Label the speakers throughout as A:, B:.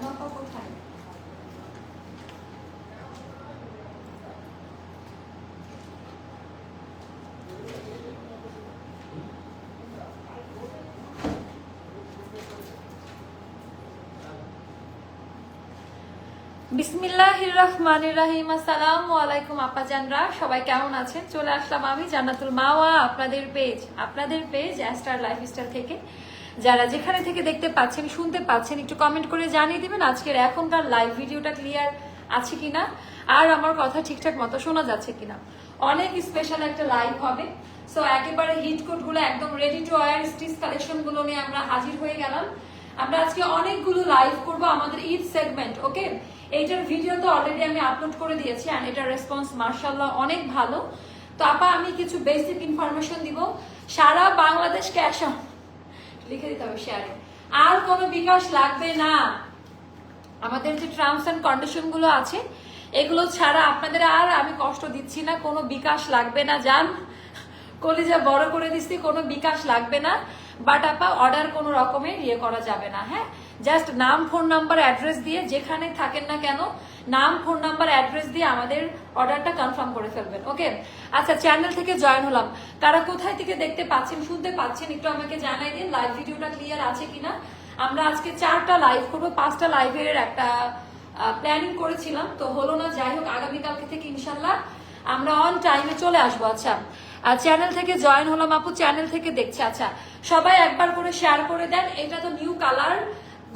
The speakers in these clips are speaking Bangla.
A: নাজমা কোথায়? বিসমিল্লাহির রহমানির রহিম। আসসালামু আলাইকুম আপাজানরা, সবাই কেমন আছেন? চলে আসলাম আমি জান্নাতুল মাওয়া, আপনাদের পেজ অ্যাস্টার লাইফস্টাইল থেকে। যারা যেখানে থেকে দেখতে পাচ্ছেন, শুনতে পাচ্ছেন, একটু কমেন্ট করে জানিয়ে দিবেন আজকের এখনকার লাইভ ভিডিওটা ক্লিয়ার আছে কিনা, আর আমার কথা ঠিকঠাক মতো শোনা যাচ্ছে কিনা। অনেক স্পেশাল একটা লাইভ হবে। সো একেবারে হিট কোডগুলো একদম ready to wear stitch collection গুলো নিয়ে আমরা হাজির হয়ে গেলাম। আমরা আজকে অনেকগুলো লাইভ করব আমাদের ঈদ সেগমেন্ট। ওকে, এইটার ভিডিও তো অলরেডি আমি আপলোড করে দিয়েছি আর এটার রেসপন্স মার্শাল্লাহ অনেক ভালো। তো আপা আমি কিছু বেসিক ইনফরমেশন দিব। সারা বাংলাদেশ ক্যাশ অন লিখে দিতে হবে শেয়ারে, আর কোনো বিকাশ লাগবে না। আমাদের যে টার্মস এন্ড কন্ডিশন গুলো আছে এগুলো ছাড়া আপনাদের আর আমি কষ্ট দিচ্ছি না। কোনো বিকাশ লাগবে না, যান কলিজা বড় করে দিচ্ছি, কোনো বিকাশ লাগবে না। বাট আপা অর্ডার কোনো রকমের ইয়ে করা যাবে না। হ্যাঁ, জাস্ট নাম, ফোন নাম্বার, অ্যাড্রেস দিয়ে যেখানে থাকেন না কেন নাম, ফোন নাম্বার, অ্যাড্রেস দিয়ে আমাদের অর্ডারটা কনফার্ম করে ফেলবেন। ওকে, আচ্ছা চ্যানেল থেকে জয়েন হলাম, কারা কোথায় থেকে দেখতে পাচ্ছেন, শুনতে পাচ্ছেন একটু আমাকে জানাই দিন। লাইভ ভিডিওটা ক্লিয়ার আছে কিনা। আমরা আজকে 4টা লাইভ করবো, 5টা লাইভের একটা প্ল্যানিং করেছিলাম, তো হলো না। যাই হোক, আগামীকালকে থেকে ইনশাল্লাহ আমরা অন টাইমে চলে আসবো। আচ্ছা, আর চ্যানেল থেকে জয়েন হলাম আপু, চ্যানেল থেকে দেখছে। আচ্ছা সবাই একবার করে শেয়ার করে দেন। এটা তো নিউ কালার,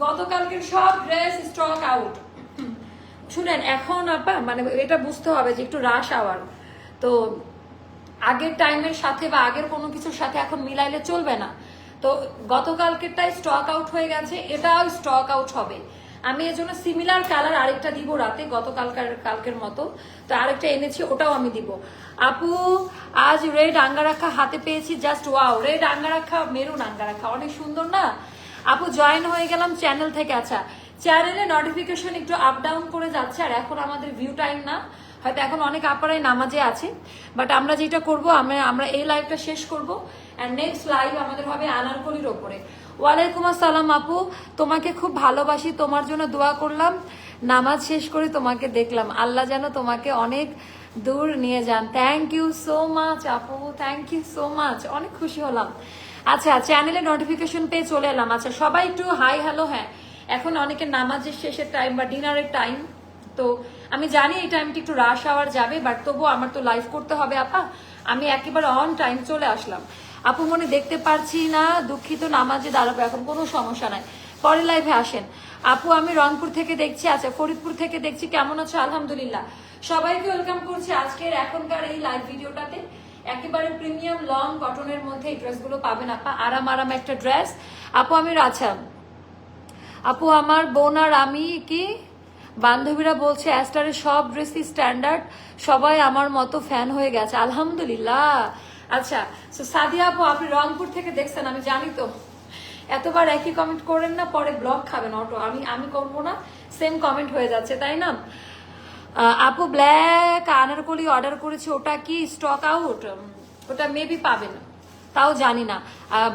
A: গতকালকের সব ড্রেস স্টক আউট। শুনেন, এখন আপা মানে এটা বুঝতে হবে যে একটু রাশ আওয়ার, তো আগের টাইমের সাথে বা আগের কোনো কিছুর সাথে এখন মিলাইলে চলবে না। তো গতকালকেরটাই স্টক আউট হয়ে গেছে, এটাও স্টক আউট হবে। আমি এর জন্য সিমিলার কালার আরেকটা দিব রাতে, কালকের মতো। তো আরেকটা এনেছি, ওটাও আমি দিব। আপু আজ রেড আঙ্গারাখা হাতে পেয়েছি, just wow. Red angrakha, maroon angrakha, অনেক সুন্দর না আপু? জয়েন হয়ে গেলাম চ্যানেল থেকে। আচ্ছা, চ্যানেলে নোটিফিকেশন একটু আপ ডাউন করে যাচ্ছে, আর এখন আমাদের ভিউ টাইম না, হয়তো এখন অনেক আপারাই নামাজে আছে। বাট আমরা যেটা করব, আমরা এই লাইভটা শেষ করব, আর নেক্সট লাইভ আমাদের হবে আনারকলির ওপরে। ওয়ালাইকুম আসসালাম আপু, তোমাকে খুব ভালোবাসি, তোমার জন্য দোয়া করলাম, নামাজ শেষ করে তোমাকে দেখলাম, আল্লাহ যেন তোমাকে অনেক দূর নিয়ে যান। থ্যাংক ইউ সো মাচ আপু, থ্যাংক ইউ সো মাচ, অনেক খুশি হলাম। আচ্ছা, চ্যানেলে নোটিফিকেশন পেয়ে চলে এলাম। আচ্ছা সবাই একটু হাই হ্যালো। হ্যাঁ, এখন অনেকে নামাজের শেষের টাইম বা ডিনারের টাইম, তো আমি জানি এই টাইমটা একটু রাশ আওয়ার যাবে, বাট তবুও আমার তো লাইভ করতে হবে আপা। আমি একেবারে অন টাইম চলে আসলাম। আপু মনে দেখতে পারছি না, দুঃখিত, নামাজে দাঁড়াবো এখন, কোনো সমস্যা নাই, পরে লাইভে আসেন। আপু আমি রংপুর থেকে দেখছি। আচ্ছা, ফরিদপুর থেকে দেখছি, কেমন আছো? আলহামদুলিল্লাহ। সবাইকে ওয়েলকাম করছি আজকের এখনকার এই লাইভ ভিডিওটাতে। একেবারে প্রিমিয়াম লং কটনের মধ্যে এই ড্রেসগুলো পাবেন আপা, আরাম একটা ড্রেস। আপু আমি আচ্ছা আপু আমার বোন আর আমি কি বান্ধবীরা বলছে অ্যাস্টারের সব ড্রেসই স্ট্যান্ডার্ড, সবাই আমার মতো ফ্যান হয়ে গেছে, আলহামদুলিল্লাহ। আচ্ছা, সাদিয়া আপু আপনি রংপুর থেকে দেখছেন, আমি জানি তো। এতবার একই কমেন্ট করেন না, পরে ব্লক খাবেন অটো। আমি করবো না, সেম কমেন্ট হয়ে যাচ্ছে, তাই না? আপু ব্ল্যাক আনারকলি অর্ডার করেছি, ওটা কি স্টক আউট? ওটা মেবি পাবেন, তাও জানি না।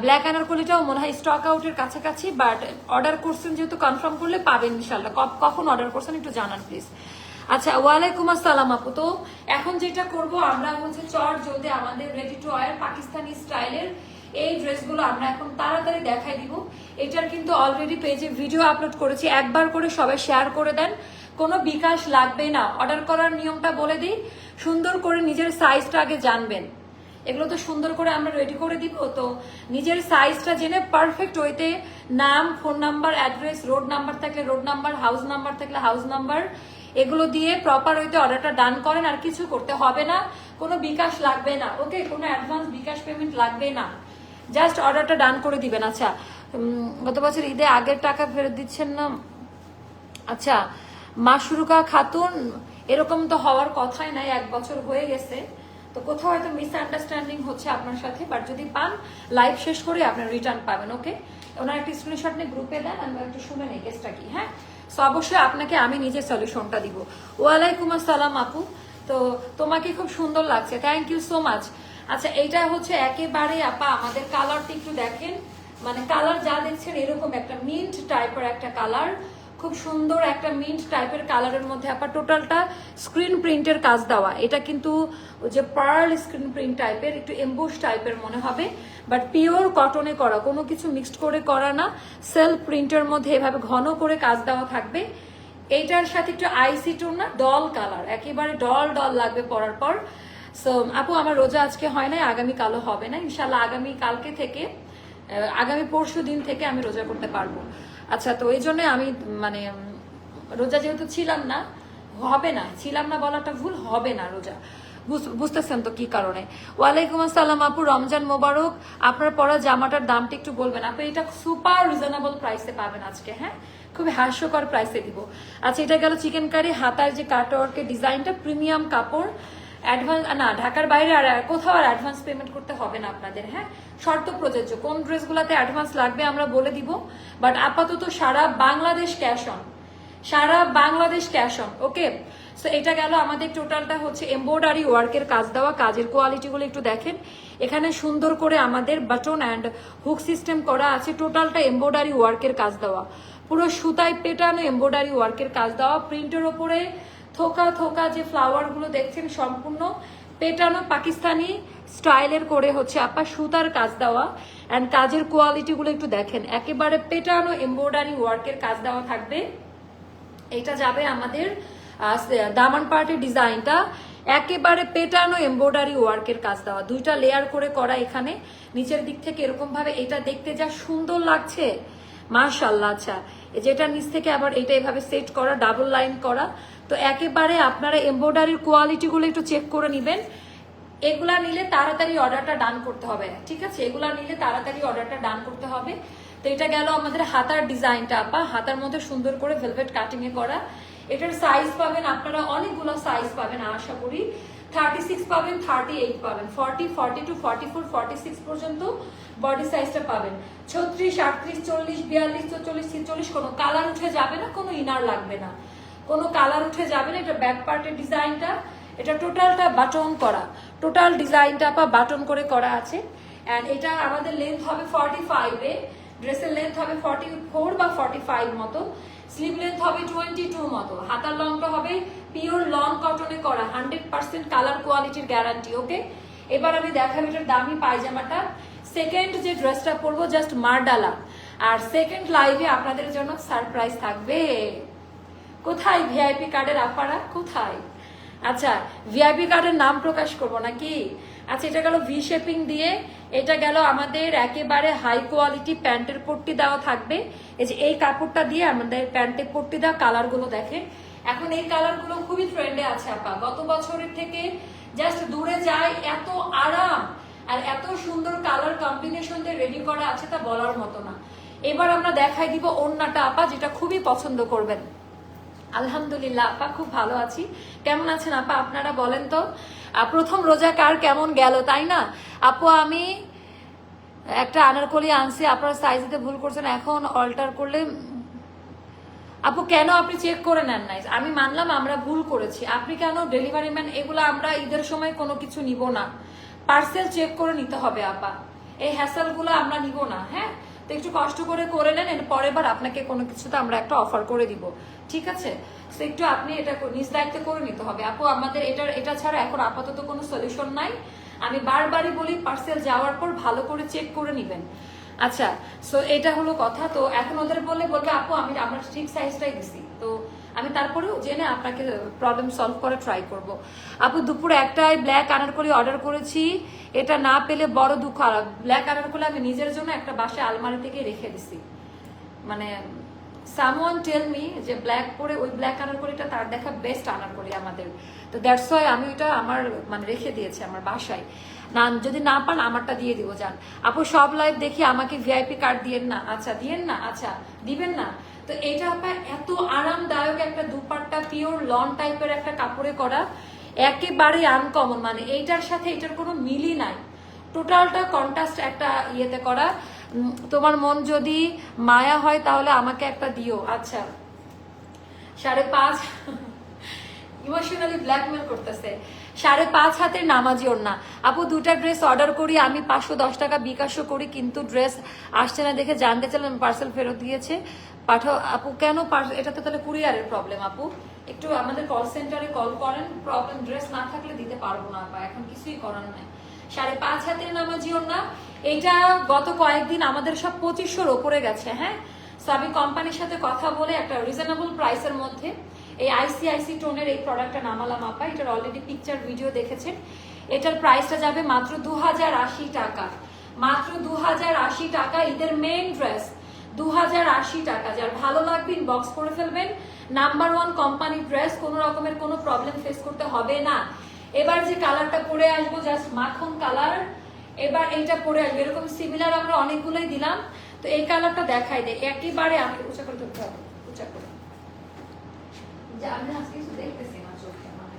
A: ব্ল্যাক আনারকলিটাও মনে হয় স্টক আউটের কাছাকাছি, বাট অর্ডার করছেন যেহেতু কনফার্ম করলে পাবেন ইনশাল্লাহ। কখন অর্ডার করছেন একটু জানান প্লিজ। আচ্ছা, ওয়ালাইকুম আসসালাম আপু। তো এখন যেটা করব, আমরা হচ্ছে চট জলদি আমাদের রেডি টু ওয়্যার পাকিস্তানি স্টাইলের এই ড্রেসগুলো আমরা এখন তাড়াতাড়ি দেখাই দিব। এটার কিন্তু অলরেডি পেজে ভিডিও আপলোড করেছি, একবার করে সবাই শেয়ার করে দেন, কোনো বিকাশ লাগবে না। অর্ডার করার নিয়মটা বলে দিই, সুন্দর করে নিজের সাইজটা আগে জানবেন। এগুলো তো সুন্দর করে আমরা রেডি করে দিব, তো নিজের সাইজটা জেনে পারফেক্ট ওয়েতে নাম, phone number, address, road number থাকলে রোড নাম্বার, হাউস নাম্বার থাকলে হাউস নাম্বার, এগুলো দিয়ে প্রপার ওয়েতে অর্ডারটা ডান করেন। আর কিছু করতে হবে না, কোনো বিকাশ লাগবে না। ওকে, কোনো অ্যাডভান্স বিকাশ পেমেন্ট লাগবে না, জাস্ট অর্ডারটা ডান করে দিবেন। আচ্ছা, গত বছর ঈদে আগের টাকা ফেরত দিচ্ছেন না? আচ্ছা, মাশরুকা খাতুন, এরকম তো হওয়ার কথাই নাই, 1 বছর হয়ে গেছে, তো কোথাও হয়তো মিসআন্ডারস্ট্যান্ডিং হচ্ছে আপনার সাথে। বাট যদি পান, লাইভ শেষ করে আপনার রিটার্ন পাবেন। ওকে, ওনার একটা স্ক্রিনশট নিয়ে গ্রুপে দেন, আমি একটু শুনে নেই কেসটা কি। হ্যাঁ, সো অবশ্যই আপনাকে আমি নিজে সলিউশনটা দিব। ওয়ালাইকুম আসসালাম আপু, তো তোমাকে খুব সুন্দর লাগছে, থ্যাংক ইউ সো মাচ। আচ্ছা, এইটা হচ্ছে একেবারে আপা আমাদের কালারটা একটু দেখেন, মানে কালার যা দেখছেন এরকম একটা মিন্ট টাইপের একটা কালার, খুব সুন্দর একটা মিন্ট টাইপের কালারের মধ্যে আপা টোটালটা স্ক্রিন প্রিন্টের কাজ দেওয়া। এটা কিন্তু যে পার্ল স্ক্রিন প্রিন্ট টাইপের, একটু এমবোস টাইপের মনে হবে, বাট পিওর কটনে করা, কোনো কিছু মিক্সড করে করা না। সেলফ প্রিন্টের মধ্যে এভাবে ঘন করে কাজ দেওয়া থাকবে। এইটার সাথে একটু আইসি টোন না, ডল কালার, একেবারে ডল ডল লাগবে পরার পর। সো আপু আমার রোজা আজকে হয় না, আগামী কালও হবে না ইনশাল্লাহ। আগামী কালকে থেকে, আগামী পরশু দিন থেকে আমি রোজা করতে পারবো। আচ্ছা, তো এই জন্য আমি মানে রোজা যেহেতু ছিলাম না, হবে না, ছিলাম না বলাটা ভুল, হবে না রোজা, বুঝতেছেন তো কি কারণে। ওয়ালাইকুম আসসালাম আপু, রমজান মোবারক। আপনার পরা জামাটার দামটা একটু বলবেন আপু? এটা সুপার রিজনেবল প্রাইসে পাবেন আজকে, হ্যাঁ, খুবই হাস্যকর প্রাইসে দিব। আচ্ছা, এটা গেল চিকেন কারি, হাতার যে কাটওয়ার্কের ডিজাইনটা, প্রিমিয়াম কাপড়, অ্যাডভান্স না, ঢাকার বাইরে আর কোথাও আর অ্যাডভান্স পেমেন্ট করতে হবে না আপনাদের, হ্যাঁ, শর্ত প্রযোজ্য। কোন ড্রেসগুলোতে অ্যাডভান্স লাগবে আমরা বলে দিব, বাট আপাতত সারা বাংলাদেশ ক্যাশ অন, সারা Bangladesh cash on, okay. So এটা গেল আমাদের টোটালটা হচ্ছে এমব্রয়ডারি ওয়ার্কের কাজ দেওয়া। কাজের কোয়ালিটিগুলো একটু দেখেন, এখানে সুন্দর করে আমাদের বাটন অ্যান্ড হুক সিস্টেম করা আছে। টোটালটা এমব্রয়ডারি ওয়ার্কের কাজ দেওয়া, পুরো সুতায় পেটানো এমব্রয়ডারি ওয়ার্কের কাজ দেওয়া। প্রিন্টের ওপরে থোকা থোকা যে ফ্লাওয়ার গুলো দেখছেন সম্পূর্ণ পেটানো পাকিস্তানি স্টাইলের করে হচ্ছে আপা সুতার কাজ দেওয়া। অ্যান্ড কাজের কোয়ালিটি গুলো একটু দেখেন, একেবারে পেটানো এমব্রয়ডারি ওয়ার্কের কাজ দেওয়া থাকবে। এটা যাবে আমাদের দামান পার্টের ডিজাইনটা, একেবারে পেটানো এমব্রয়ডারি ওয়ার্কের কাজ দেওয়া, দুইটা লেয়ার করে করা। এখানে নিচের দিক থেকে এরকম ভাবে, এটা দেখতে যা সুন্দর লাগছে মাশাআল্লাহ। আচ্ছা, যেটা নিচ থেকে আবার এটা এভাবে সেট করা, ডাবল লাইন করা। তো একেবারে আপনারা এমব্রয়ডারির কোয়ালিটি গুলো একটু চেক করে নিবেন। এগুলা নিলে তাড়াতাড়ি অর্ডারটা ডান করতে হবে, ঠিক আছে, এগুলা নিলে তাড়াতাড়ি অর্ডারটা ডান করতে হবে। তো এটা গেল আমাদের হাতার ডিজাইনটা আপা, হাতার মধ্যে সুন্দর করে ভেলভেট কাটিং এ করা। এটার সাইজ পাবেন আপনারা অনেকগুলো সাইজ পাবেন আশা করি, 36 পাবেন, 38 পাবেন, 40, 42, 44, 46 পর্যন্ত বডি সাইজটা পাবেন। 36, 38, 40, 42, 44, 46 কোনো কালার উঠে যাবে না, কোনো ইনার লাগবে না, কোনো কালার উঠে যাবে না। এটা ব্যাক পার্টের ডিজাইনটা, এটা টোটালটা বাটন করা, টোটাল ডিজাইনটা আপা বাটন করে করা আছে। অ্যান্ড এটা আমাদের লেন্থ হবে 45 এ, ড্রেসের লেন্থ হবে 44 বা 45 মতো, স্লিভ লেন্থ হবে 22 মতো, হাতার লংটা হবে পিওর লং কটনে করা, 100% কালার কোয়ালিটির গ্যারান্টি, ওকে। এবার আমি দেখাবো এটার দামি পায়জামাটা। সেকেন্ড যে ড্রেসটা পরবো জাস্ট মারডালা, আর সেকেন্ড লাইভে আপনাদের জন্য সারপ্রাইজ থাকবে। কোথায় ভিআইপি কার্ডের আপারা, কোথায়? আচ্ছা, ভিআইপি কার্ডের নাম প্রকাশ করবো নাকি? আচ্ছা, এটা গেল ভি শেপিং দিয়ে। এটা গেল আমাদের একেবারে হাই কোয়ালিটি প্যান্টের পট্টি দেওয়া থাকবে। এই যে এই কাপড়টা দিয়ে আমাদের প্যান্টের পট্টি দেওয়া, কালার গুলো দেখেন। এখন এই কালার গুলো খুবই ট্রেন্ডে আছে আপা, গত বছরের থেকে জাস্ট দূরে যায়, এত আরাম আর এত সুন্দর কালার কম্বিনেশন দিয়ে রেডি করা আছে তা বলার মতো না। এবার আমরা দেখাই দিব ওড়নাটা আপা, যেটা খুবই পছন্দ করবেন। আলহামদুলিল্লাহ আপা, খুব ভালো আছি। কেমন আছেন আপা আপনারা বলেন তো? প্রথম রোজা কার কেমন গেল, তাই না আপু? আমি একটা আনারকলি আনছি, আপনারা সাইজ দিতে ভুল করছেন, এখন অল্টার করলে আপু কেন আপনি চেক করে নেন নাই? আমি মানলাম আমরা ভুল করেছি, আপনি কেন ডেলিভারি ম্যান? এগুলো আমরা ঈদের সময় কোনো কিছু নিব না, পার্সেল চেক করে নিতে হবে আপা, এই হ্যাসেল গুলো আমরা নিব না, হ্যাঁ। তো একটু কষ্ট করে নেন, এর পরের বার আপনাকে কোনো কিছুতে আমরা একটা অফার করে দিব, ঠিক আছে? তো একটু আপনি এটা নিজ দায়িত্বে করে নিতে হবে আপু। আমাদের এটা ছাড়া এখন আপাতত কোনো সলিউশন নাই। আমি বারবারই বলি, পার্সেল যাওয়ার পর ভালো করে চেক করে নিবেন। আচ্ছা, সো এটা হলো কথা। তো এখন ওদের বলবে আপু আমরা ঠিক সাইজটাই দিছি, তো আমি তারপরেও জেনে আপনাকে প্রবলেম সলভ করে ট্রাই করব। আপু দুপুর 1টায় ব্ল্যাক আনারকলি অর্ডার করেছি, এটা না পেলে বড় দুঃখ। ব্ল্যাক আনারকলি আমি নিজের জন্য একটা বাসায় আলমারি থেকে রেখে দিছি, মানে সামওয়ান টেল মি যে ব্ল্যাক পরে ওই ব্ল্যাক আনারকলিটা তার দেখা বেস্ট আনারকলি আমাদের, তো দ্যাটস ওয়াই আমি ওইটা আমার মানে রেখে দিয়েছি আমার বাসায়। না, যদি না পান আমারটা দিয়ে দিব যান। আপু সব লাইভ দেখি, আমাকে ভিআইপি কার্ড দিয়েন না। আচ্ছা দিয়েন না, আচ্ছা দিবেন না। তো এটা আপা এত আরামদায়ক একটা দুপাট্টা, পিওর লন টাইপের একটা কাপড়ে করা, একেবারে আনকমন, মানে এইটার সাথে এটার কোনো মিলই নাই, টোটালটা কন্ট্রাস্ট একটা ইয়েতে করা। তোমার মন যদি মায়া হয় তাহলে আমাকে একটা দিও। আচ্ছা, 5.5 ইমোশনালি ব্ল্যাকমেল করতেছে। 5.5 হাতের নামাজি ওড়না। আপু দুটা ড্রেস অর্ডার করি আমি, 510 টাকা বিকাশও করি, কিন্তু ড্রেস আসছে না দেখে জানতে চাইলাম, পার্সেল ফেরত দিয়েছে। পাঠাও আপু। কেন? এটা তো তাহলে কুরিয়ারের প্রবলেম আপু, একটু আমাদের কল সেন্টারে কল করেন। প্রবলেম, ড্রেস না থাকলে দিতে পারবো না আপা, এখন কিছুই করার নাই। 5.5 হাতের নামাজি ওড়না, এইটা গত কয়েকদিন আমাদের সব 2500-র ওপরে গেছে। হ্যাঁ, সো আমি কোম্পানির সাথে কথা বলে একটা রিজনেবল প্রাইসের মধ্যে এই আইসিআইসি টোনের এই প্রোডাক্টটা নামালাম আপা। এটার অলরেডি পিকচার ভিডিও দেখেছেন। এটার প্রাইসটা যাবে মাত্র 2080 টাকা, মাত্র 2080 টাকা। ঈদের মেইন ড্রেস 2080 টাকা। যার ভালো লাগবে ইনবক্স করে ফেলবেন। নাম্বার 1 কোম্পানির ড্রেস, কোনো রকমের কোনো প্রবলেম ফেস করতে হবে না। এবার যে কালারটা পরে আসবো জাস্ট মাখন কালার, এবার এইটা পরে আসবো। এরকম সিমিলার আমরা অনেকগুলোই দিলাম, তো এই কালারটা দেখাই দেয় একেবারে। আমি উঁচা করে ধরতে হবে, উঁচা করে। আমি আজকে কিছু দেখতেছি না চোখে, মানে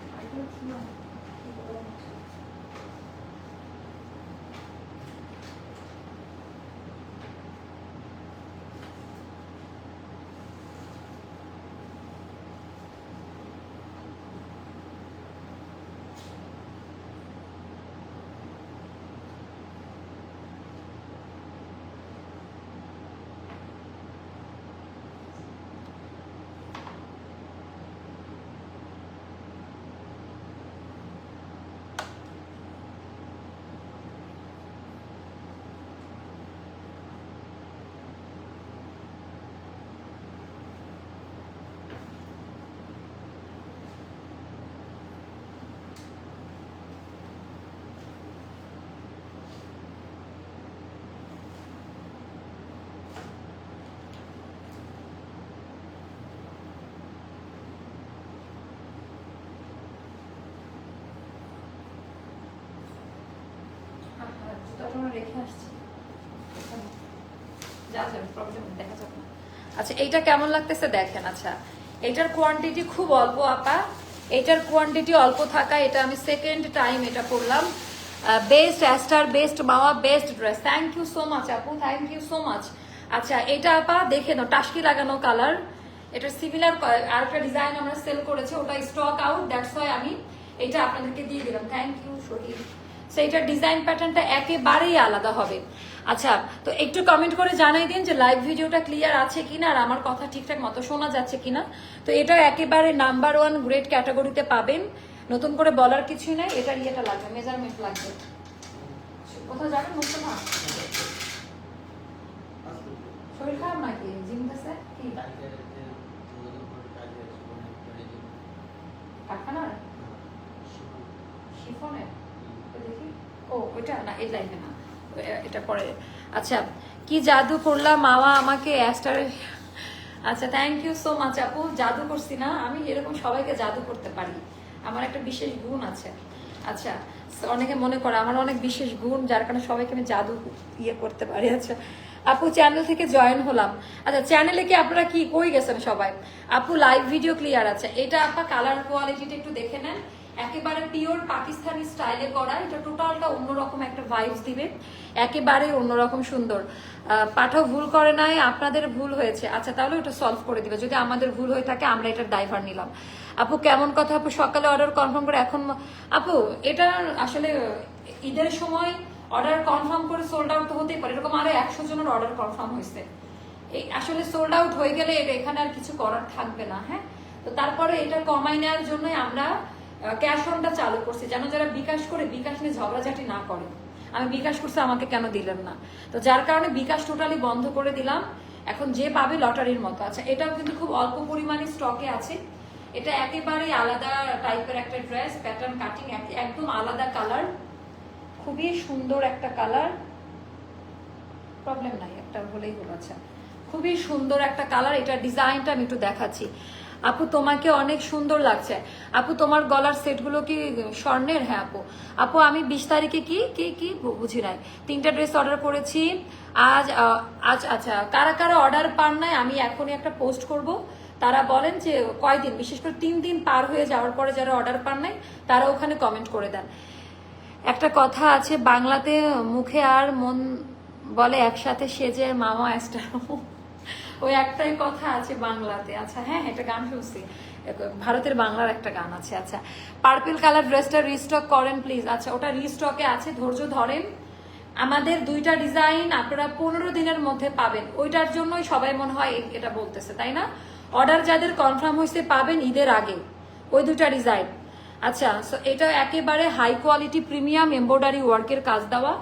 A: রেখে আসছি। দেখা যাবে না। আচ্ছা এইটা কেমন লাগতেছে দেখেন। আচ্ছা এটার কোয়ান্টিটি খুব অল্প আপা, এটার কোয়ান্টিটি অল্প থাকা, এটা আমি সেকেন্ড টাইম এটা পরলাম। বেস্ট অ্যাস্টার, বেস্ট মাওয়া, best dress. Thank you so much আপু, থ্যাংক ইউ সো মাচ। আচ্ছা এটা আপা দেখে নাও, টাস্কি লাগানো কালার। এটা সিমিলার আরেকটা ডিজাইন আমরা সেল করেছি, ওটা স্টক আউট, দ্যাটস ওয়াই আমি এটা আপনাদেরকে দিয়ে দিলাম। থ্যাংক ইউ শহীদ। সেইটার ডিজাইন প্যাটার্নটা একেবারেই আলাদা হবে। আচ্ছা তো একটু কমেন্ট করে জানাই দিন যে লাইভ ভিডিওটা ক্লিয়ার আছে কিনা আর আমার কথা ঠিকঠাক মতো শোনা যাচ্ছে কিনা। তো এটা একেবারে নাম্বার 1 গ্রেড ক্যাটাগরিতে পাবেন, নতুন করে বলার কিছু নেই। এটার ইয়েটা লাগবে, মেজারমেন্ট লাগবে। কোথাও যাবেন মুক্ত না? শরীর খারাপ নাকি? জিম গেছে কি? কারখানার শিফনের দেখি। ও ওইটা না, এই লাইনে না, এটা পরে। আচ্ছা কি জাদু করলাম মাওয়া আমাকে অ্যাস্টার। আচ্ছা থ্যাংক ইউ সো মাচ আপু। জাদু করছি না আমি, এরকম সবাইকে জাদু করতে পারি, আমার একটা বিশেষ গুণ আছে। আচ্ছা অনেকে মনে করে আমার অনেক বিশেষ গুণ, যার কারণে সবাইকে আমি জাদু করতে পারি। আচ্ছা আপু চ্যানেল থেকে জয়েন হলাম। আচ্ছা চ্যানেলে কি আপনারা কি কই গেছেন সবাই? আপু লাইভ ভিডিও ক্লিয়ার আছে। এটা আপা কালার কোয়ালিটিটা একটু দেখে নেন, একেবারে পিওর পাকিস্তানি স্টাইলে করা। এটা টোটালটা অন্যরকম একটা ভাইবস দিবে, একেবারে অন্যরকম সুন্দর। পাঠাও ভুল করে নাই, আপনাদের ভুল হয়েছে। আচ্ছা তাহলে ওটা সলভ করে দিবে, যদি আমাদের ভুল হয়ে থাকে আমরা এটার ড্রাইভার নিলাম। আপু কেমন কথা আপু, সকালে অর্ডার কনফার্ম করে এখন। আপু এটা আসলে ঈদের সময় অর্ডার কনফার্ম করে সোল্ড আউট তো হতেই পারে, এরকম আরো 100 জনের অর্ডার কনফার্ম হয়েছে। এই আসলে সোল্ড আউট হয়ে গেলে এখানে আর কিছু করার থাকবে না। হ্যাঁ তো তারপরে এটা কমাই নেওয়ার জন্যই আমরা ক্যাশ অনটা চালু করছি, যেন যারা বিকাশ করে বিকাশ নিয়ে ঝগড়াঝাটি না করে। আমি বিকাশ করছি আমাকে কেন দিলেন না, তো যার কারণে বিকাশ টোটালি বন্ধ করে দিলাম। এখন যে পাবে লটারির মতো। আচ্ছা এটাও কিন্তু খুব অল্প পরিমাণে স্টকে আছে। এটা একেবারেই আলাদা টাইপের একটা ড্রেস, প্যাটার্ন কাটিং একদম আলাদা কালার, খুবই সুন্দর একটা কালার। প্রবলেম নাই, একটা হলেই হলো। আচ্ছা খুবই সুন্দর একটা কালার। এটা ডিজাইনটা আমি একটু দেখাচ্ছি। আপু তোমাকে অনেক সুন্দর লাগছে। আপু তোমার গলার সেটগুলো কি স্বর্ণের? হ্যাঁ আপু। আপু আমি 20 তারিখে কি কি কি বুঝি নাই, 3টা ড্রেস অর্ডার করেছি আজ। আচ্ছা কারা কারা অর্ডার পান নাই আমি এখনই একটা পোস্ট করব, তারা বলেন যে কয়দিন, বিশেষ করে 3 দিন পার হয়ে যাওয়ার পরে যারা অর্ডার পান নাই তারা ওখানে কমেন্ট করে দেন। একটা কথা আছে বাংলাতে, মুখে আর মন বলে একসাথে সেজে মামা অ্যাস্টার। ওই একটাই কথা আছে বাংলাতে। আচ্ছা হ্যাঁ এটা গান শুনছি, ভারতের বাংলার একটা গান আছে। আচ্ছা, পার্পল কালার ড্রেসটা রিস্টক করেন প্লিজ। আচ্ছা, ওটা রিস্টকে আছে, ধৈর্য ধরেন। আমাদের দুইটা ডিজাইন আপনারা 15 দিনের মধ্যে পাবেন, ওইটার জন্যই সবাই মনে হয় এটা বলতেছে, তাই না? অর্ডার যাদের কনফার্ম হয়েছে পাবেন ঈদের আগে ওই দুইটা ডিজাইন। আচ্ছা, সো এটা একেবারে হাই কোয়ালিটি প্রিমিয়াম এমব্রয়ডারি ওয়ার্কের কাজ দেওয়া,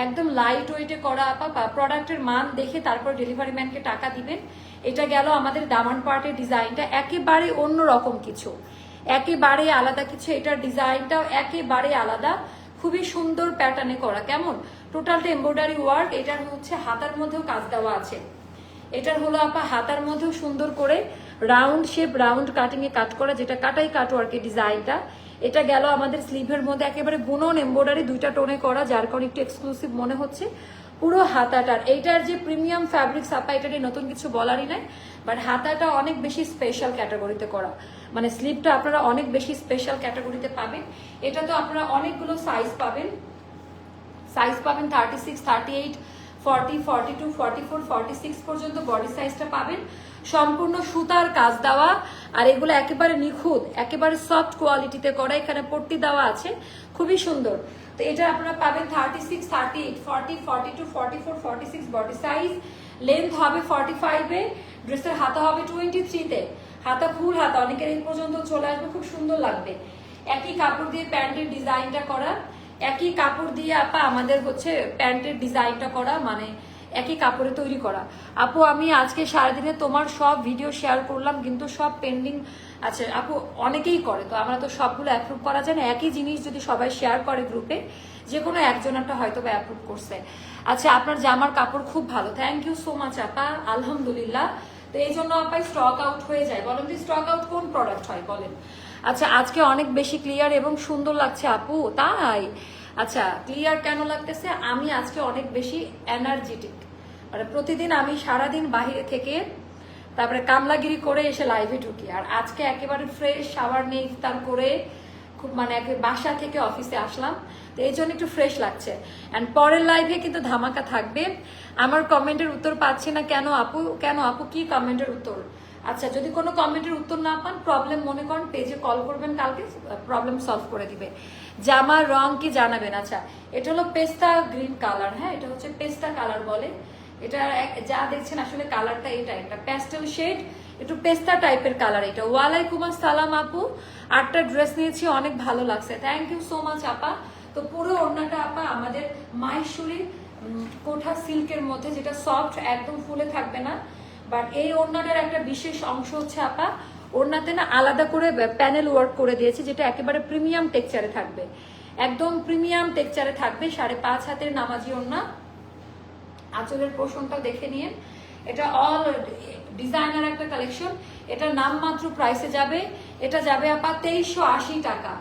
A: একদম লাইট ওয়েটে করা আপা। প্রোডাক্টের মান দেখে তারপর ডেলিভারি ম্যানকে টাকা দিবেন। এটা গেল আমাদের দামান পার্টের ডিজাইনটা, একেবারে অন্যরকম কিছু, একেবারে আলাদা কিছু। এটার ডিজাইনটাও একেবারে আলাদা, খুবই সুন্দর প্যাটার্নে করা। কেমন? টোটালটা এমব্রয়ডারি ওয়ার্ক। এটার হচ্ছে হাতার মধ্যেও কাজ দেওয়া আছে। এটার হলো আপা হাতার মধ্যেও সুন্দর করে রাউন্ড শেপ, রাউন্ড কাটিং এ কাট করা, যেটা কাটাই কাট ওয়ার্কের ডিজাইনটা। এটা গেল আমাদের স্লিভের মধ্যে একেবারে বুনন এমব্রয়ডারি দুইটা টোনে করা, যার কারণে একটু এক্সক্লুসিভ মনে হচ্ছে পুরো হাতাটার। এইটার যে প্রিমিয়াম ফ্যাব্রিক্স আপা, এটা নতুন কিছু বলারই নাই, বাট হাতাটা অনেক বেশি স্পেশাল ক্যাটাগরিতে করা, মানে স্লিভটা আপনারা অনেক বেশি স্পেশাল ক্যাটাগরিতে পাবেন। এটা তো আপনারা অনেকগুলো সাইজ পাবেন, 36, 38, 40, 42, 44, 46 পর্যন্ত বডি সাইজটা পাবেন। সম্পূর্ণ সুতার কাজ দেওয়া, আর এগুলো একেবারে নিখুঁত, একেবারে সফট কোয়ালিটিতে করা। এখানে পট্টি দেওয়া আছে, খুবই সুন্দর। তো এটা আপনারা পাবেন 36, 38, 40, 42, 44, 46 বডি সাইজ। লেন্থ হবে 45 এ, ড্রেসের হাতা হবে 23 তে। হাতা ফুল হাতা, অনেকের এই পর্যন্ত চলে আসবে, খুব সুন্দর লাগবে। একই কাপড় দিয়ে প্যান্টের ডিজাইনটা করা, একই কাপড় দিয়ে আপা আমাদের হচ্ছে প্যান্টের ডিজাইনটা করা, মানে একই কাপড়ে তৈরি করা। আপু আমি আজকে সারাদিনে তোমার সব ভিডিও শেয়ার করলাম, কিন্তু সব পেন্ডিং আছে আপু, অনেকেই করে, তো আমরা তো সবগুলো অ্যাপ্রুভ করা যায় না। একই জিনিস যদি সবাই শেয়ার করে গ্রুপে, যে কোনো একজন একটা হয়তো বা অ্যাপ্রুভ করছে। আচ্ছা, আপনার জামার কাপড় খুব ভালো, থ্যাংক ইউ সো মাচ আপা, আলহামদুলিল্লাহ। তো এই জন্য আপা স্টক আউট হয়ে যায়। বলেন তো স্টক আউট কোন প্রোডাক্ট হয় বলেন? আচ্ছা, আজকে অনেক বেশি ক্লিয়ার এবং সুন্দর লাগছে আপু, তাই? আচ্ছা, ক্লিয়ার কেন লাগতেছে? আমি আজকে অনেক বেশি এনার্জেটিক, মানে প্রতিদিন আমি সারাদিন বাহিরে থেকে তারপরে কামলাগিরি করে এসে লাইভে ঢুকি, আর আজকে একেবারে ফ্রেশ, শাওয়ার নিয়ে ইফতার করে খুব মানে বাসা থেকে অফিসে আসলাম, তো এই জন্য একটু ফ্রেশ লাগছে। অ্যান্ড পরের লাইভে কিন্তু ধামাকা থাকবে। আমার কমেন্টের উত্তর পাচ্ছি না কেন আপু? কেন আপু, কি কমেন্টের উত্তর? আচ্ছা, যদি কোনো কমেন্টের উত্তর না পান, প্রবলেম মনে করেন, পেজে কল করবেন, কালকে প্রবলেম সলভ করে দিবে। জামার রং কি জানাবেন? আচ্ছা, এটা হলো পেস্তা গ্রিন কালার, হ্যাঁ, এটা হচ্ছে পেস্তা কালার বলে। এটা যা দেখছেন আসলে কালারটা এটা একটা প্যাস্টেল শেড, একটু পেস্তা টাইপের কালার এটা। ওয়ালাইকুম আসসালাম আপু, 8টা ড্রেস নিয়েছি, অনেক ভালো লাগছে, থ্যাংক ইউ সো মাচ আপা। তো পুরো ওড়নাটা আপা আমাদের মাইশুরি কোঠা সিল্কের মধ্যে, যেটা সফট, একদম ফুলে থাকবে না। বাট এই ওড়নাটার একটা বিশেষ অংশ হচ্ছে আপা, ওড়নাতে না আলাদা করে প্যানেল ওয়ার্ক করে দিয়েছে, যেটা একেবারে প্রিমিয়াম টেক্সচারে থাকবে, একদম প্রিমিয়াম টেক্সচারে থাকবে। 5.5 হাতের নামাজি ওড়না। আঁচলের পোর্শনটা দেখে নিন, এটা অল ডিজাইনার একটা কালেকশন। এটার নাম মাত্র প্রাইসে যাবে, এটা যাবে আপা 2380 টাকা,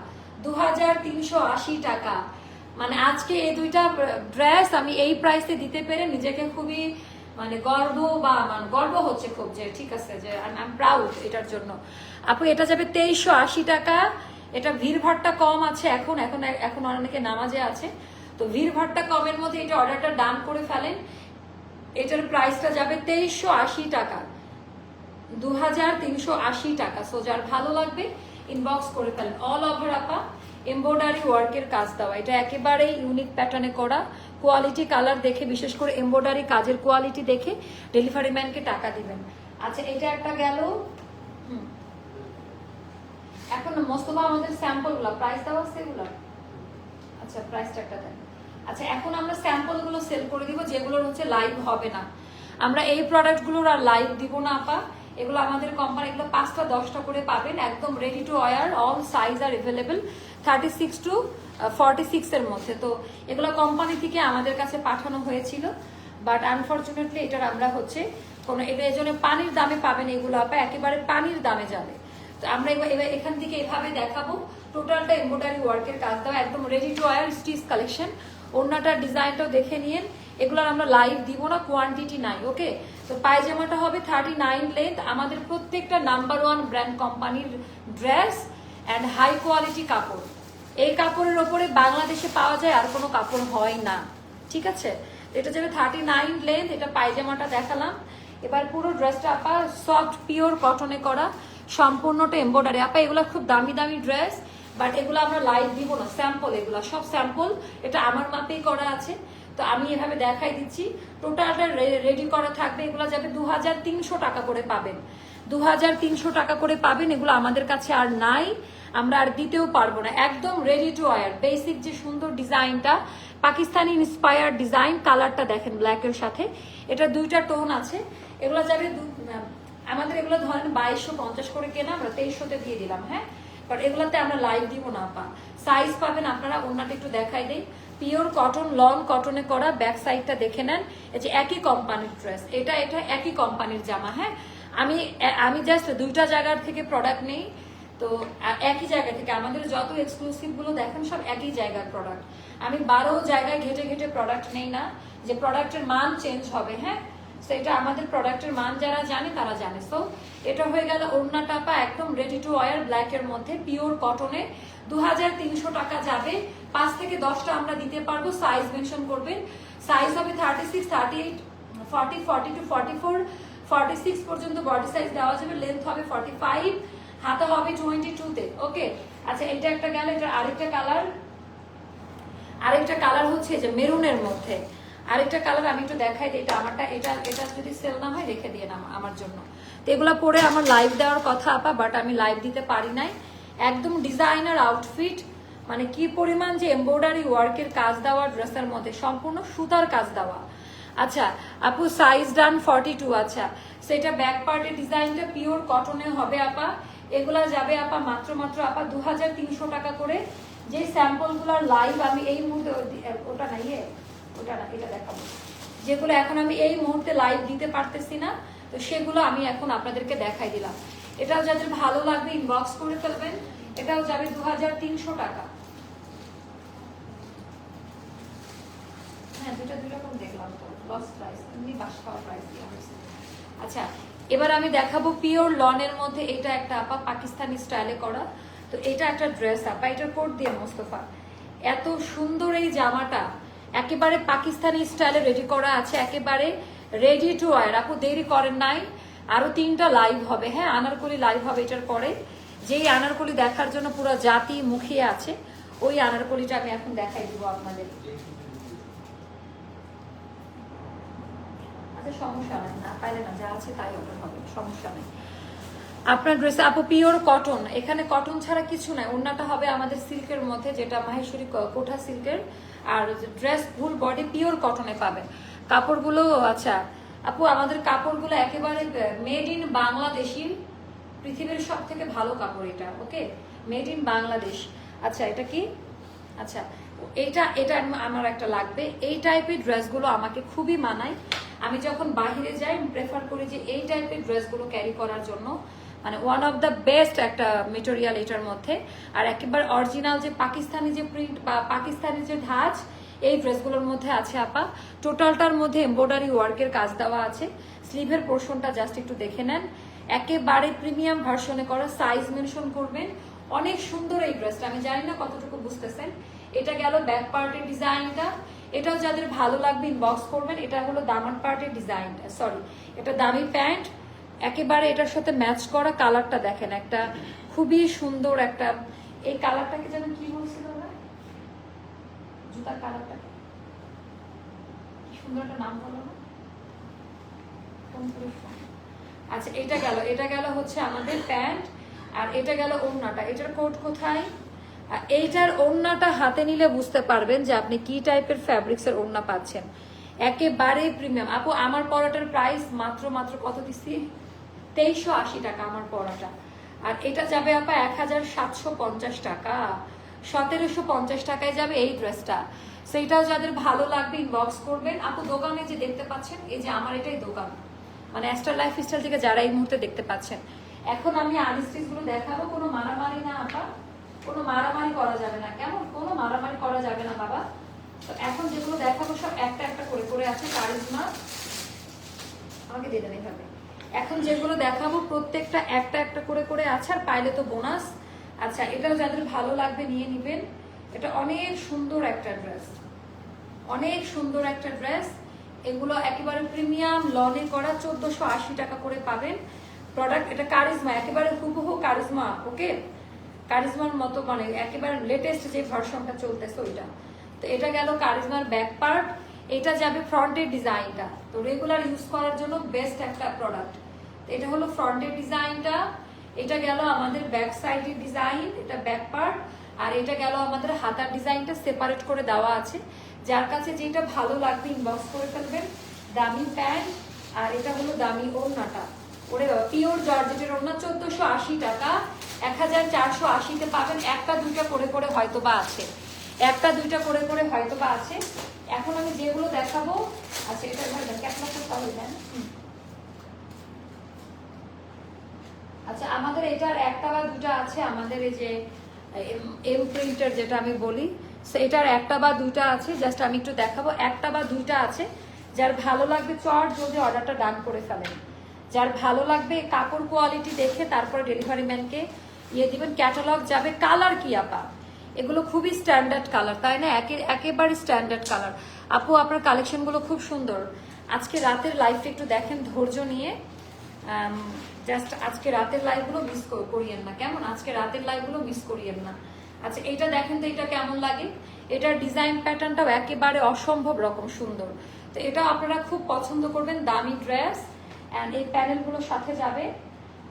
A: 2380 টাকা। মানে আজকে এই দুইটা ড্রেস আমি এই প্রাইসে দিতে পেরে নিজেকে খুবই মানে গর্ব হচ্ছে খুব, যে ঠিক আছে, যে আই এম প্রাউড এটার জন্য। আপু এটা যাবে 2380 টাকা। এটা ভিড়ভাট্টা কম আছে এখন, এখন এখন অনেকে নামাজে আছে, তো ভিড়ভাট্টা কমের মধ্যে এটা অর্ডারটা ডান করে ফেলেন। এটার প্রাইসটা যাবে 2380 টাকা, 2380 টাকা। সো যার ভালো লাগবে ইনবক্স করে ফেলেন। অল ওভার আপা এমব্রয়ডারি ওয়ার্কের কাজ দেওয়া, এটা একেবারেই ইউনিক প্যাটার্নে করা। কোয়ালিটি কালার দেখে, বিশেষ করে এমব্রয়ডারি কাজের কোয়ালিটি দেখে ডেলিভারি ম্যানকে টাকা দিবেন। আচ্ছা, এটা একটা গেল। এখন মোস্তফা আমাদের স্যাম্পল গুলা প্রাইস দেওয়া আছে এগুলা। আচ্ছা, প্রাইসটা একটা দেন। আচ্ছা, এখন আমরা স্যাম্পল গুলো সেল করে দিব, যেগুলোর হচ্ছে লাইভ হবে না। আমরা এই প্রোডাক্ট গুলোর আর লাইভ দিব না আপা, এগুলো আমাদের কোম্পানি, এগুলো 5টা 10টা করে পাবেন, একদম ready to wear, all size আর এভেলেবেল, 36 to 46 এর মধ্যে। তো এগুলো কোম্পানি থেকে আমাদের কাছে পাঠানো হয়েছিল, বাট আনফরচুনেটলি এটার আমরা হচ্ছে কোনো এই জন্য পানির দামে পাবেন এগুলো আপা, একেবারে পানির দামে যাবে। তো আমরা এবার এখান থেকে এভাবে দেখাবো, টোটালটা এমব্রয়ডারি ওয়ার্কের কাজ দেওয়া, একদম ready to wear stitch collection. ওড়নাটার ডিজাইনটাও দেখে নিন, এগুলোর আমরা লাইভ দিব না, কোয়ান্টিটি নাই, ওকে। তো পায়জামাটা হবে 39 লেন্থ, আমাদের প্রত্যেকটা নাম্বার 1 ব্র্যান্ড কোম্পানির ড্রেস অ্যান্ড হাই কোয়ালিটি কাপড়। এই কাপড়ের ওপরে বাংলাদেশে পাওয়া যায় আর কোনো কাপড় হয় না, ঠিক আছে। এটা যাবে 39 লেন্থ, এটা পায়জামাটা দেখালাম। এবার পুরো ড্রেসটা আপা সফট পিওর কটনে করা, সম্পূর্ণটা এমব্রয়ডারি। আপা এগুলো খুব দামি দামি ড্রেস, বাট এগুলো আমরা লাইভ দিব না, স্যাম্পল, এগুলো সব স্যাম্পল। এটা আমার মাপেই করা আছে, তো আমি এভাবে দেখাই দিচ্ছি। টোটালটা রেডি করা থাকবে, এগুলো যাবে 2300 টাকা করে পাবেন, 2300 টাকা করে পাবেন। এগুলো আমাদের কাছে আর নাই, আমরা আর দিতেও পারবো না। একদম রেডি টু ওয়্যার, বেসিক যে সুন্দর ডিজাইনটা, পাকিস্তানি ইন্সপায়ার্ড ডিজাইন। কালারটা দেখেন ব্ল্যাকের সাথে, এটা দুইটা টোন আছে। এগুলো যাবে আমাদের এগুলো ধরেন 2250 করে কেনা, আমরা 2300-তে দিয়ে দিলাম। হ্যাঁ, বাট এগুলোতে আমরা লাইভ দিব না আপা। সাইজ পাবেন আপনারা, ওনাটা একটু দেখাই দেই। পিওর কটন, লং কটনে করা, ব্যাক সাইডটা দেখে নেন। এই যে একই কোম্পানির ড্রেস, এটা একই কোম্পানির জামা। হ্যাঁ, আমি জাস্ট দুইটা জায়গার থেকে প্রোডাক্ট নেই, তো একই জায়গা থেকে আমাদের যত এক্সক্লুসিভ গুলো দেখেন সব একই জায়গার প্রোডাক্ট। আমি 12 জায়গায় ঘেটে ঘেটে প্রোডাক্ট নেই না, যে প্রোডাক্টের মান চেঞ্জ হবে। হ্যাঁ, সেটা আমাদের প্রোডাক্টের মান যারা জানে তারা জানে। সো এটা হয়ে গেল ওড়নাটা আপা, একদম রেডি টু ওয়্যার ব্ল্যাকের মধ্যে, পিওর কটনে 2300 টাকা যাবে। 5 থেকে 10টা আমরা দিতে পারবো। সাইজ মেনশন করবেন, সাইজ হবে 36, 38, 40, 42, 44, 46 পর্যন্ত বডি সাইজ দেওয়া যাবে। লেন্থ হবে 45, হাতা হবে 22-তে। ওকে, আচ্ছা এটা একটা গেল। এটা আরেকটা কালার হচ্ছে যে মেরুনের মধ্যে আরেকটা কালার আমি একটু দেখাই দিই। এটা আমারটা, এটা যদি সেল না হয় রেখে দিয়ে না আমার জন্য। তো এগুলো পরে আমার লাইভ দেওয়ার কথা আপা, বাট আমি লাইভ দিতে পারি নাই। একদম ডিজাইনার আউটফিট, মানে কি পরিমাণ যে এমব্রয়ডারি ওয়ার্কের কাজ দেওয়া ড্রেসের মধ্যে, সম্পূর্ণ সুতার কাজ দেওয়া। আচ্ছা আপু, সাইজ ডান 42। আচ্ছা, সেটা ব্যাক পার্টের ডিজাইনটা পিওর কটনে হবে আপা। এগুলা যাবে আপা মাত্র আপা 2300 টাকা করে। যে স্যাম্পল গুলার লাইভ আমি এই মুহূর্তে, ওটা না এটা দেখাবো, যেগুলো এখন আমি এই মুহূর্তে লাইভ দিতে পারতেছি না, তো সেগুলো আমি এখন আপনাদেরকে দেখাই দিলাম। এটাও যাদের ভালো লাগবে ইনবক্স করে ফেলবেন। এটাও যাবে 2300 টাকা। হ্যাঁ, দুই রকম দেখলাম তো, লস প্রাইস, এমনি বাস খাওয়া প্রাইস দেওয়া হয়েছে। আচ্ছা, এবার আমি দেখাবো পিওর লনের মধ্যে। এটা একটা আপা পাকিস্তানি স্টাইলে করা, তো এটা একটা ড্রেস আপা, এটার কোট দিয়ে মোস্তফা। এত সুন্দর এই জামাটা, একেবারে পাকিস্তানি স্টাইলে রেডি করা আছে, একেবারে রেডি টু ওয়্যার। আপু দেরি করেন নাই, আরো 3টা লাইভ হবে। হ্যাঁ, আনারকলি লাইভ হবে এটার পরে। যেই আনারকলি দেখার জন্য পুরো জাতি মুখিয়ে আছে, ওই আনারকলিটা আমি এখন দেখাই দিব আপনাদের। আচ্ছা, সমস্যা নাই, না পাইলে না, যা আছে তাই অর্ডার হবে, সমস্যা নেই। আপনার ড্রেসে আপু পিওর কটন, এখানে কটন ছাড়া কিছু নাই। ওড়নাটা হবে আমাদের সিল্কের মধ্যে, যেটা মাহেশ্বরী কোঠা সিল্কের, আর ড্রেস ফুল বডি পিওর কটনে পাবেন। কাপড়গুলো, আচ্ছা আপু আমাদের কাপড়গুলো একেবারে মেড ইন বাংলাদেশি, পৃথিবীর সব থেকে ভালো কাপড় এটা। ওকে, মেড ইন বাংলাদেশ। আচ্ছা এটা কি, আচ্ছা এটা আমার একটা লাগবে। এই টাইপের ড্রেসগুলো আমাকে খুবই মানায়। আমি যখন বাহিরে যাই প্রেফার করি যে এই টাইপের ড্রেসগুলো ক্যারি করার জন্য, মানে ওয়ান অফ দ্য বেস্ট একটা মেটেরিয়াল এটার মধ্যে। আর একেবারে অরিজিনাল যে পাকিস্তানি যে প্রিন্ট বা পাকিস্তানি যে ধাঁচ এই ড্রেসগুলোর মধ্যে আছে আপা। টোটালটার মধ্যে এমব্রয়ডারি ওয়ার্কের কাজ দেওয়া আছে। স্লিভের পোর্শনটা জাস্ট একটু দেখে নেন, একেবারে প্রিমিয়াম ভার্সনে করা। সাইজ মেনশন করবেন। অনেক সুন্দর এই ড্রেসটা, আমি জানি না কতটুকু বুঝতেছেন। এটা গেল ব্যাক পার্টের ডিজাইনটা, এটাও যাদের ভালো লাগবে ইনবক্স করবেন। এটা হলো দামান পার্টের ডিজাইনটা, সরি এটা দামি প্যান্ট, একেবারে এটার সাথে ম্যাচ করা। কালারটা দেখেন, একটা খুবই সুন্দর একটা, এই কালারটাকে যেন কি বলছিল না, জুতার কালারটা কি সুন্দর একটা নাম বলো না। আচ্ছা এটা গেল হচ্ছে আমাদের প্যান্ট, আর এটা গেল ওড়নাটা। এটার কোট কোথায়? এইটার ওড়নাটা হাতে নিলে বুঝতে পারবেন যে আপনি কি টাইপের ফ্যাব্রিক্সের ওড়না পাচ্ছেন। একেবারে প্রিমিয়াম। আপু আমার পরাটার প্রাইস মাত্র কত দিচ্ছি? 2380 টাকা আমার পরাটা। আর এটা যাবে আপা 1750 টাকা, 1750 টাকায় যাবে এই ড্রেসটা। সেইটাও যাদের ভালো লাগবে ইনবক্স করবেন। আপু দোকানে যে দেখতে পাচ্ছেন, এই যে আমার এটাই দোকান, মানে অ্যাস্টার লাইফস্টাইল থেকে যারা এই মুহূর্তে দেখতে পাচ্ছেন। এখন আমি আনস্টিচ গুলো দেখাবো, কোনো মারামারি না আপা, কোনো মারামারি করা যাবে না, কেমন? কোনো মারামারি করা যাবে না বাবা। তো এখন যেগুলো দেখাবো সব একটা একটা করে করে আছে। কারিজমা আমাকে দিয়ে দেন এইভাবে। এখন যেগুলো দেখাবো প্রত্যেকটা একটা একটা করে করে আছে, আর পাইলে তো বোনাস। আচ্ছা এটাও যাদের ভালো লাগবে নিয়ে নিবেন। এটা অনেক সুন্দর একটা ড্রেস, অনেক সুন্দর একটা ড্রেস। এগুলো একেবারে প্রিমিয়াম লনে করা, 1480 টাকা করে পাবেন। প্রোডাক্ট, এটা কারিজমা, একেবারে হুবহু কারিজমা, ওকে, কারিজমার মতো, মানে একেবারে লেটেস্ট যে ভার্সনটা চলতেছে ওইটা। তো এটা গেল কারিজমার ব্যাক পার্ট, এটা যাবে ফ্রন্টের ডিজাইনটা, তো রেগুলার ইউজ করার জন্য বেস্ট একটা প্রোডাক্ট। এটা হলো ফ্রন্টের ডিজাইনটা, এটা গেল আমাদের ব্যাক সাইডের ডিজাইন, এটা ব্যাক পার্ট, আর এটা গেল আমাদের হাতার ডিজাইনটা সেপারেট করে দেওয়া আছে। যার কাছে যেটা ভালো লাগবে ইনবক্স করে ফেলবেন। দামি প্যান্ট, আর এটা হলো দামি ওড়নাটা, ওরে বাবা পিওর জর্জেটের ওড়না, 1480 টাকা, 1480-তে পাবেন। একটা দুইটা করে করে হয়তো বা আছে, একটা দুইটা করে করে হয়তো বা আছে। এখন আমি যেগুলো দেখাবো, আচ্ছা এটা ক্যাটলগটা তাহলে দেন। আচ্ছা আমাদের এটার একটা বা দুটা আছে, আমাদের এই যে এম প্রিন্টার যেটা আমি বলি, এটার একটা বা দুইটা আছে, জাস্ট আমি একটু দেখাবো, একটা বা দুইটা আছে। যার ভালো লাগবে চট জলদি অর্ডারটা ডান করে ফেলেন। যার ভালো লাগবে কাপড় কোয়ালিটি দেখে তারপরে ডেলিভারি ম্যানকে ইয়ে দিবেন। ক্যাটালগ যাবে। কালার কি আপা? এগুলো খুবই স্ট্যান্ডার্ড কালার, তাই না? একেবারে স্ট্যান্ডার্ড কালার। আপু আপনার কালেকশনগুলো খুব সুন্দর। আজকে রাতের লাইফটা একটু দেখেন ধৈর্য নিয়ে, জাস্ট আজকে রাতের লাইভগুলো মিস করিয়েন না, কেমন? আজকে রাতের লাইভগুলো মিস করিয়েন না। আচ্ছা এটা দেখেন তো, এটা কেমন লাগে? এটার ডিজাইন প্যাটার্নটাও একেবারে অসম্ভব রকম সুন্দর। তো এটা আপনারা খুব পছন্দ করবেন। দামি ড্রেস, অ্যান্ড এই প্যানেলগুলোর সাথে যাবে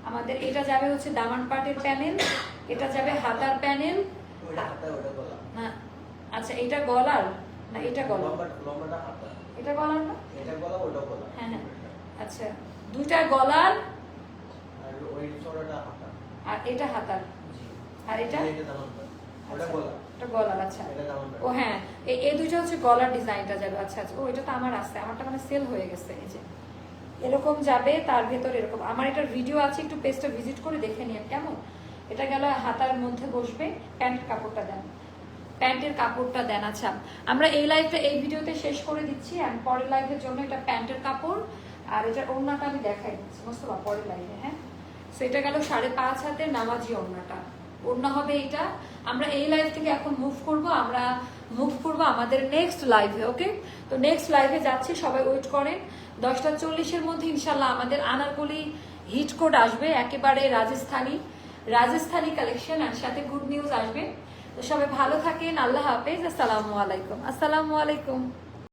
A: আমাদের, এটা যাবে হচ্ছে দামান পাটের প্যানেল, এটা যাবে হাতার প্যানেল। না আচ্ছা এটা গলার না, এটা গলার, এটা গলার না, হ্যাঁ হ্যাঁ আচ্ছা দুইটা গলার, আর এটা হাতার, আর এটা এটা গলার। আচ্ছা ও হ্যাঁ, এই দুইটা হচ্ছে গলার ডিজাইনটা যাবে। আচ্ছা আচ্ছা ও এটা তো আমার আছে, আমারটা মানে সেল হয়ে গেছে। এই যে এরকম যাবে, তার ভেতর এরকম। আমার এটার ভিডিও আছে, একটু পেজটা ভিজিট করে দেখে নিন কেমন। এটা গেল হাতার মধ্যে বসবে। প্যান্ট কাপড়টা দেন, প্যান্টের কাপড়টা দেন। আচ্ছা আমরা এই লাইভটা এই ভিডিওতে শেষ করে দিচ্ছি, আমি পরের লাইভের জন্য এটা প্যান্টের কাপড়, আর এটার ওড়নাটা আমি দেখাই দিচ্ছি মোস্তফা পরের লাইভে। হ্যাঁ সো এটা গেল 5.5 হাতের নামাজি ওড়নাটা, ওড়না হবে এটা। আমরা এই লাইভ থেকে এখন মুভ করব আমাদের নেক্সট লাইভে, ওকে? তো নেক্সট লাইভে যাচ্ছি, সবাই ওয়েট করেন। 10:40-এর মধ্যে ইনশাল্লাহ আমাদের আনারকলি হিট কোড আসবে, একেবারে রাজস্থানি কালেকশন, আর সাথে গুড নিউজ আসবে। তো সবাই ভালো থাকেন, আল্লাহ হাফেজ, আসসালামু আলাইকুম।